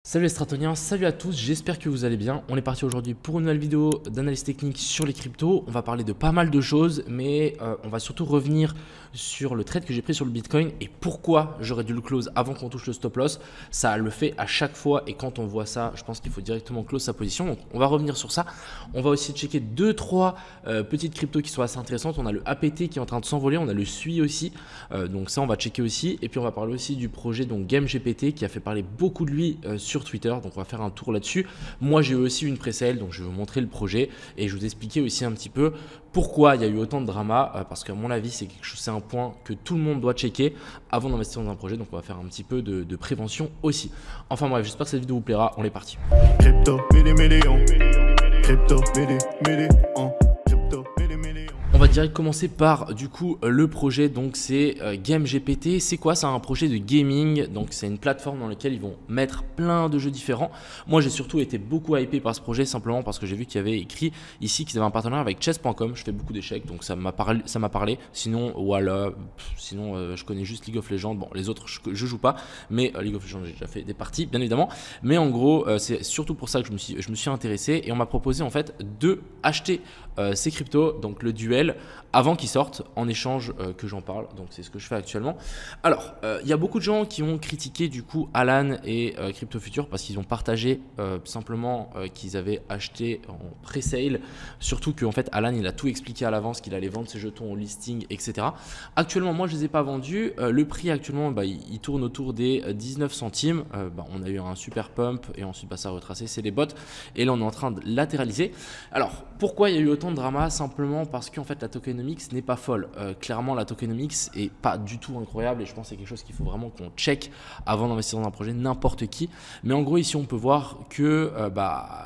Salut les stratoniens, salut à tous, j'espère que vous allez bien. On est parti aujourd'hui pour une nouvelle vidéo d'analyse technique sur les cryptos. On va parler de pas mal de choses, mais on va surtout revenir sur le trade que j'ai pris sur le Bitcoin et pourquoi j'aurais dû le close avant qu'on touche le stop loss. Ça le fait à chaque fois et quand on voit ça, je pense qu'il faut directement close sa position. Donc on va revenir sur ça. On va aussi checker 2-3 petites cryptos qui sont assez intéressantes. On a le APT qui est en train de s'envoler, on a le SUI aussi. Donc ça on va checker aussi. Et puis on va parler aussi du projet donc GameGPT qui a fait parler beaucoup de lui sur Twitter, donc on va faire un tour là-dessus. Moi j'ai eu aussi une pré-sale, donc je vais vous montrer le projet et je vais vous expliquer aussi un petit peu pourquoi il y a eu autant de drama, parce qu'à mon avis c'est quelque chose, c'est un point que tout le monde doit checker avant d'investir dans un projet, donc on va faire un petit peu de prévention aussi. Enfin bref, j'espère que cette vidéo vous plaira, on est parti. Crypto, million. Crypto, million. On va direct commencer par du coup le projet, donc c'est GameGPT. C'est quoi? C'est un projet de gaming, donc c'est une plateforme dans laquelle ils vont mettre plein de jeux différents. Moi j'ai surtout été beaucoup hypé par ce projet simplement parce que j'ai vu qu'il y avait écrit ici qu'ils avaient un partenariat avec chess.com. Je fais beaucoup d'échecs donc ça m'a parlé. Sinon voilà, je connais juste League of Legends. Bon, les autres je joue pas, mais League of Legends j'ai déjà fait des parties bien évidemment. Mais en gros c'est surtout pour ça que je me suis intéressé et on m'a proposé en fait de acheter ces cryptos, donc le duel, avant qu'ils sortent en échange que j'en parle. Donc c'est ce que je fais actuellement. Alors il y a beaucoup de gens qui ont critiqué du coup Alan et Crypto Future parce qu'ils ont partagé simplement qu'ils avaient acheté en pré-sale, surtout qu'en fait Alan il a tout expliqué à l'avance qu'il allait vendre ses jetons au listing, etc. Actuellement moi je les ai pas vendus. Le prix actuellement il tourne autour des 19 centimes. On a eu un super pump et ensuite ça a retracé, c'est les bots et là on est en train de latéraliser. Alors pourquoi il y a eu autant de drama? Simplement parce qu'en fait la tokenomics n'est pas folle. Clairement la tokenomics est pas du tout incroyable et je pense que c'est quelque chose qu'il faut vraiment qu'on check avant d'investir dans un projet, n'importe qui. Mais en gros ici on peut voir que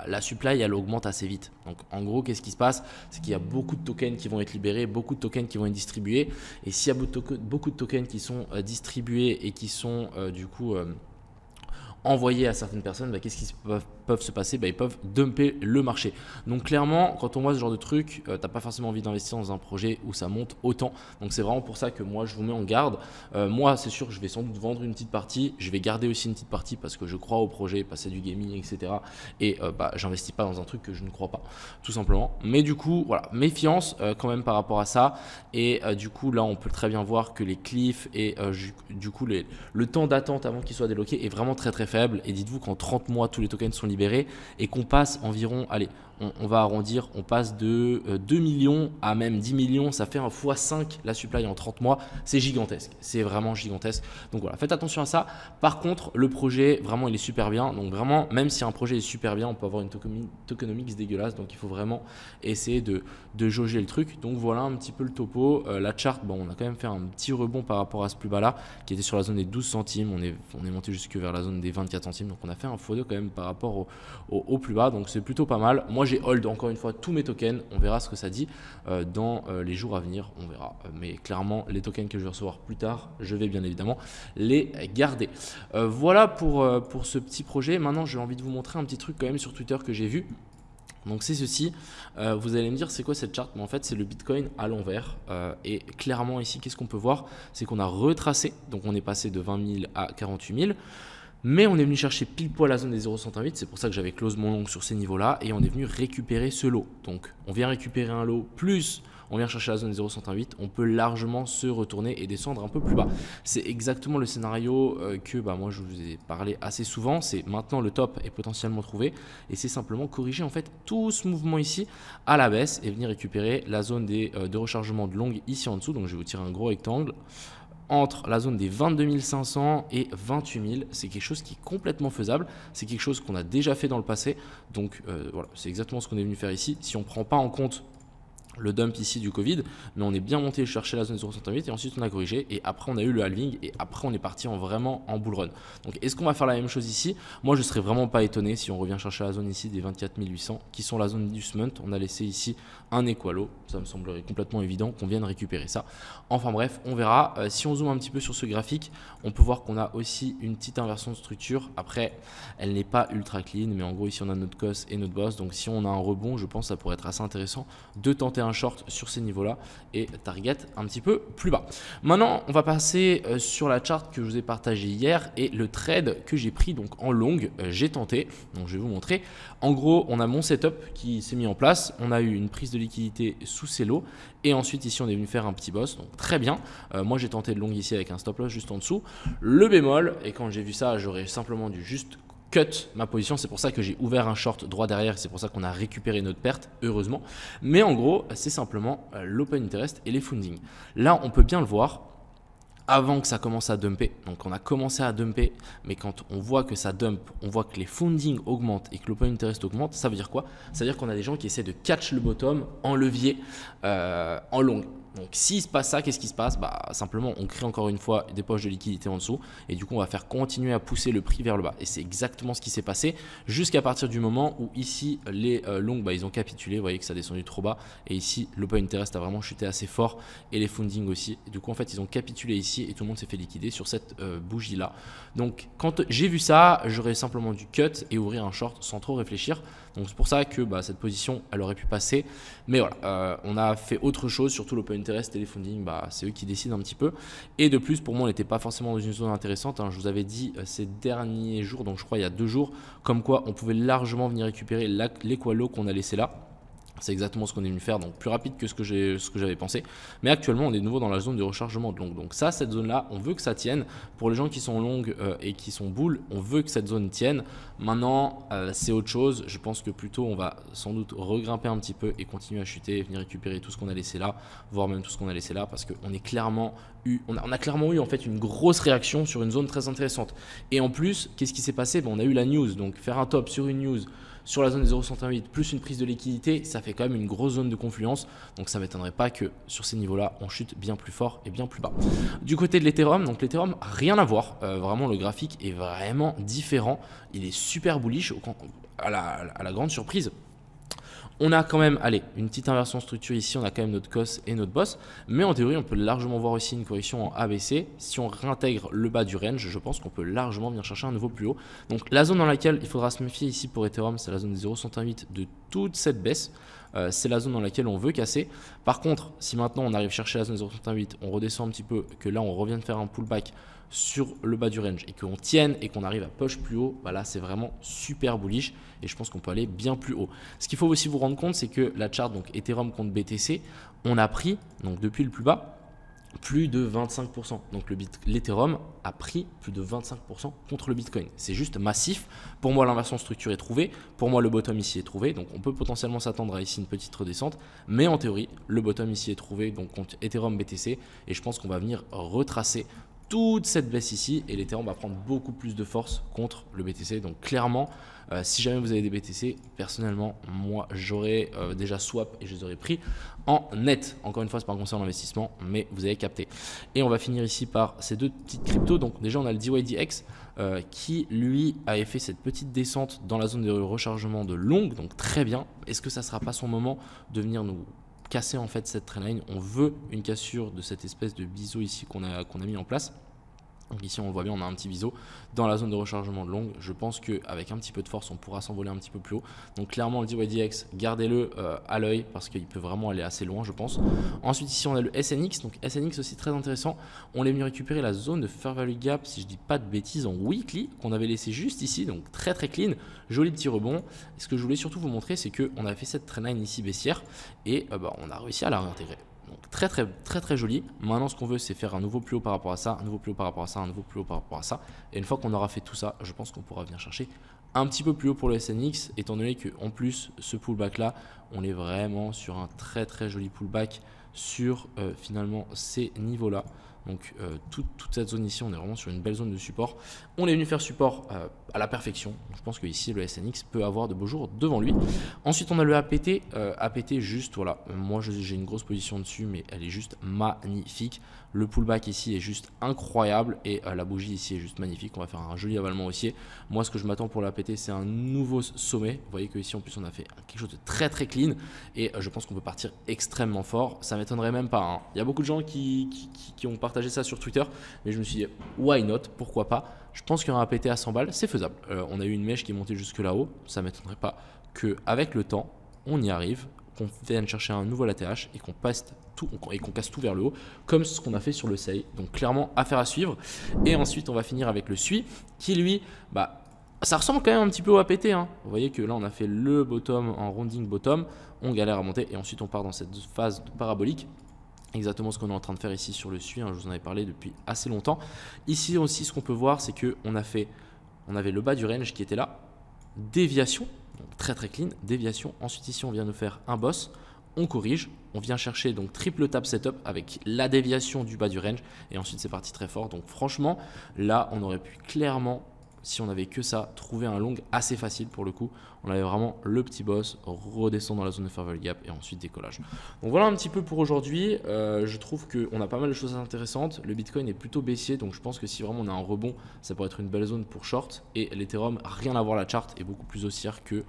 la supply elle augmente assez vite. Donc en gros qu'est-ce qui se passe? C'est qu'il y a beaucoup de tokens qui vont être libérés, beaucoup de tokens qui vont être distribués et s'il y a beaucoup de tokens qui sont distribués et qui sont du coup envoyés à certaines personnes, qu'est-ce qui peuvent se passer? Ils peuvent dumper le marché. Donc clairement, quand on voit ce genre de truc, t'as pas forcément envie d'investir dans un projet où ça monte autant. Donc c'est vraiment pour ça que moi je vous mets en garde. Moi c'est sûr, je vais sans doute vendre une petite partie. Je vais garder aussi une petite partie parce que je crois au projet, passer du gaming, etc. Et j'investis pas dans un truc que je ne crois pas, tout simplement. Mais du coup, voilà, méfiance quand même par rapport à ça. Et du coup là, on peut très bien voir que les cliffs et du coup le temps d'attente avant qu'ils soient débloqués est vraiment très très faible. Et dites-vous qu'en 30 mois, tous les tokens sont libérés et qu'on passe environ, allez, on va arrondir, on passe de 2 millions à même 10 millions, ça fait un x5 la supply en 30 mois, c'est gigantesque, c'est vraiment gigantesque. Donc voilà, faites attention à ça. Par contre, le projet, vraiment, il est super bien. Donc vraiment, même si un projet est super bien, on peut avoir une tokenomics dégueulasse. Donc il faut vraiment essayer de jauger le truc. Donc voilà un petit peu le topo. La chart, on a quand même fait un petit rebond par rapport à ce plus bas là, qui était sur la zone des 12 centimes. On est monté jusque vers la zone des 24 centimes. Donc on a fait un x2 quand même par rapport au plus bas. Donc c'est plutôt pas mal. Moi, j'ai hold encore une fois tous mes tokens. On verra ce que ça dit dans les jours à venir. On verra. Mais clairement, les tokens que je vais recevoir plus tard, je vais bien évidemment les garder. Voilà pour ce petit projet. Maintenant, j'ai envie de vous montrer un petit truc quand même sur Twitter que j'ai vu. Donc c'est ceci, vous allez me dire c'est quoi cette charte? Mais en fait c'est le Bitcoin à l'envers et clairement ici qu'est-ce qu'on peut voir? C'est qu'on a retracé, donc on est passé de 20 000 à 48 000. Mais on est venu chercher pile poil la zone des 0,108, c'est pour ça que j'avais close mon long sur ces niveaux-là et on est venu récupérer ce lot. Donc on vient récupérer un lot plus on vient chercher la zone des 0,108, on peut largement se retourner et descendre un peu plus bas. C'est exactement le scénario que moi je vous ai parlé assez souvent, c'est maintenant le top est potentiellement trouvé et c'est simplement corriger en fait tout ce mouvement ici à la baisse et venir récupérer la zone de rechargement de longue ici en dessous. Donc je vais vous tirer un gros rectangle entre la zone des 22 500 et 28 000, c'est quelque chose qui est complètement faisable, c'est quelque chose qu'on a déjà fait dans le passé, donc voilà, c'est exactement ce qu'on est venu faire ici. Si on ne prend pas en compte le dump ici du Covid, mais on est bien monté chercher la zone 0,108 et ensuite on a corrigé et après on a eu le halving et après on est parti vraiment en bull run. Donc est-ce qu'on va faire la même chose ici? Moi je serais vraiment pas étonné si on revient chercher la zone ici des 24 800 qui sont la zone d'usement. On a laissé ici un équalo, ça me semblerait complètement évident qu'on vienne récupérer ça. Enfin bref, on verra. Si on zoome un petit peu sur ce graphique, on peut voir qu'on a aussi une petite inversion de structure. Après, elle n'est pas ultra clean, mais en gros ici on a notre cos et notre boss. Donc si on a un rebond, je pense que ça pourrait être assez intéressant de tenter un short sur ces niveaux-là et target un petit peu plus bas. Maintenant, on va passer sur la chart que je vous ai partagée hier et le trade que j'ai pris donc en longue, j'ai tenté. Donc je vais vous montrer. En gros, on a mon setup qui s'est mis en place. On a eu une prise de liquidité sous ces lots et ensuite ici on est venu faire un petit boss. Donc très bien. Moi j'ai tenté de long ici avec un stop loss juste en dessous. Le bémol, et quand j'ai vu ça, j'aurais simplement dû juste cut ma position. C'est pour ça que j'ai ouvert un short droit derrière. C'est pour ça qu'on a récupéré notre perte, heureusement. Mais en gros, c'est simplement l'open interest et les funding. Là, on peut bien le voir. Avant que ça commence à dumper, donc on a commencé à dumper, mais quand on voit que ça dump, on voit que les funding augmentent et que l'open interest augmente, ça veut dire quoi? Ça veut dire qu'on a des gens qui essaient de catch le bottom en levier en long. Donc s'il se passe ça, qu'est-ce qui se passe? Simplement on crée encore une fois des poches de liquidité en dessous et du coup on va faire continuer à pousser le prix vers le bas. Et c'est exactement ce qui s'est passé jusqu'à partir du moment où ici les longs ils ont capitulé. Vous voyez que ça a descendu trop bas et ici l'open interest a vraiment chuté assez fort et les funding aussi. Et du coup en fait ils ont capitulé ici et tout le monde s'est fait liquider sur cette bougie là. Donc quand j'ai vu ça, j'aurais simplement dû cut et ouvrir un short sans trop réfléchir. Donc c'est pour ça que cette position elle aurait pu passer. Mais voilà, on a fait autre chose, surtout l'open interest et les funding, c'est eux qui décident un petit peu. Et de plus, pour moi, on n'était pas forcément dans une zone intéressante. Je vous avais dit ces derniers jours, donc je crois il y a 2 jours, comme quoi on pouvait largement venir récupérer l'équalo qu'on a laissé là. C'est exactement ce qu'on est venu faire, donc plus rapide que ce que j'avais pensé. Mais actuellement, on est de nouveau dans la zone de rechargement de longue. Donc ça, cette zone-là, on veut que ça tienne. Pour les gens qui sont longues et qui sont bulles, on veut que cette zone tienne. Maintenant, c'est autre chose. Je pense que plutôt, on va sans doute regrimper un petit peu et continuer à chuter et venir récupérer tout ce qu'on a laissé là, voire même tout ce qu'on a laissé là, parce qu'on a clairement eu en fait une grosse réaction sur une zone très intéressante. Et en plus, qu'est-ce qui s'est passé? On a eu la news, donc faire un top sur une news sur la zone des 0,108 plus une prise de liquidité, ça fait quand même une grosse zone de confluence. Donc ça ne m'étonnerait pas que sur ces niveaux-là, on chute bien plus fort et bien plus bas. Du côté de l'Ethereum, donc l'Ethereum, rien à voir. Vraiment, le graphique est vraiment différent. Il est super bullish à la grande surprise. On a quand même, une petite inversion structure ici, on a quand même notre COS et notre boss, mais en théorie, on peut largement voir aussi une correction en ABC. Si on réintègre le bas du range, je pense qu'on peut largement venir chercher un nouveau plus haut. Donc la zone dans laquelle il faudra se méfier ici pour Ethereum, c'est la zone des 0,108 de toute cette baisse. C'est la zone dans laquelle on veut casser. Par contre, si maintenant on arrive à chercher la zone 0,108, on redescend un petit peu, que là on revient de faire un pullback sur le bas du range et qu'on tienne et qu'on arrive à push plus haut, là c'est vraiment super bullish et je pense qu'on peut aller bien plus haut. Ce qu'il faut aussi vous rendre compte, c'est que la chart donc Ethereum contre BTC, on a pris donc depuis le plus bas plus de 25%. Donc l'Ethereum a pris plus de 25% contre le Bitcoin. C'est juste massif. Pour moi, l'inversion structure est trouvée. Pour moi, le bottom ici est trouvé. Donc on peut potentiellement s'attendre à ici une petite redescente. Mais en théorie, le bottom ici est trouvé donc contre Ethereum BTC. Et je pense qu'on va venir retracer toute cette baisse ici et l'Ethereum va prendre beaucoup plus de force contre le BTC. Donc clairement, si jamais vous avez des BTC, personnellement, moi j'aurais déjà swap et je les aurais pris en net. Encore une fois, c'est pas un conseil en investissement, mais vous avez capté. Et on va finir ici par ces deux petites cryptos. Donc déjà, on a le DYDX qui lui avait fait cette petite descente dans la zone de rechargement de longue. Donc très bien. Est-ce que ça ne sera pas son moment de venir nous casser en fait cette trendline? On veut une cassure de cette espèce de biseau ici qu'on a mis en place. Donc ici on le voit bien, on a un petit biseau dans la zone de rechargement de longue. Je pense qu'avec un petit peu de force on pourra s'envoler un petit peu plus haut. Donc clairement le DYDX, gardez-le à l'œil parce qu'il peut vraiment aller assez loin je pense. Ensuite ici on a le SNX, donc SNX aussi très intéressant. On est venu récupérer la zone de Fair Value Gap, si je dis pas de bêtises, en weekly qu'on avait laissé juste ici, donc très très clean, joli petit rebond. Et ce que je voulais surtout vous montrer, c'est qu'on a fait cette trendline ici baissière et on a réussi à la réintégrer. Donc très joli. Maintenant ce qu'on veut c'est faire un nouveau plus haut par rapport à ça, un nouveau plus haut par rapport à ça, un nouveau plus haut par rapport à ça. Et une fois qu'on aura fait tout ça, je pense qu'on pourra venir chercher un petit peu plus haut pour le SNX, étant donné qu'en plus ce pullback là, on est vraiment sur un très joli pullback sur finalement ces niveaux là. Donc toute cette zone ici, on est vraiment sur une belle zone de support. On est venu faire support à la perfection. Je pense que ici le SNX peut avoir de beaux jours devant lui. Ensuite on a le APT. APT juste, voilà, moi j'ai une grosse position dessus, mais elle est juste magnifique. Le pullback ici est juste incroyable et la bougie ici est juste magnifique. On va faire un joli avalement haussier. Moi ce que je m'attends pour l'APT c'est un nouveau sommet. Vous voyez que ici en plus on a fait quelque chose de très clean et je pense qu'on peut partir extrêmement fort. Ça m'étonnerait même pas, hein. Il y a beaucoup de gens qui ont partagé ça sur Twitter, mais je me suis dit why not, pourquoi pas. Je pense qu'un APT à 100 balles c'est faisable. On a eu une mèche qui est montée jusque là-haut, ça m'étonnerait pas qu'avec le temps on y arrive. qu'on vienne chercher un nouveau ATH et qu'on casse tout vers le haut, comme ce qu'on a fait sur le seuil. Donc clairement, affaire à suivre. Et ensuite, on va finir avec le SUI qui lui, ça ressemble quand même un petit peu au APT. Hein. Vous voyez que là, on a fait le bottom en rounding bottom, on galère à monter et ensuite on part dans cette phase de parabolique. Exactement ce qu'on est en train de faire ici sur le SUI, hein, je vous en avais parlé depuis assez longtemps. Ici aussi, ce qu'on peut voir, c'est qu'on avait le bas du range qui était là, déviation, donc très très clean, déviation. Ensuite ici, on vient nous faire un boss, on corrige, on vient chercher donc triple tap setup avec la déviation du bas du range et ensuite c'est parti très fort. Donc franchement, là, on aurait pu clairement, si on avait que ça, trouver un long assez facile pour le coup. On avait vraiment le petit boss, redescendre dans la zone de fair value gap et ensuite décollage. Donc voilà un petit peu pour aujourd'hui. Je trouve qu'on a pas mal de choses intéressantes. Le Bitcoin est plutôt baissier, donc je pense que si vraiment on a un rebond, ça pourrait être une belle zone pour short. Et l'Ethereum, rien à voir, la chart est beaucoup plus haussière que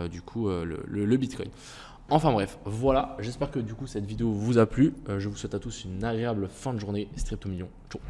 du coup le Bitcoin. Enfin bref, voilà, j'espère que du coup cette vidéo vous a plu. Je vous souhaite à tous une agréable fin de journée. Strip to million. Ciao.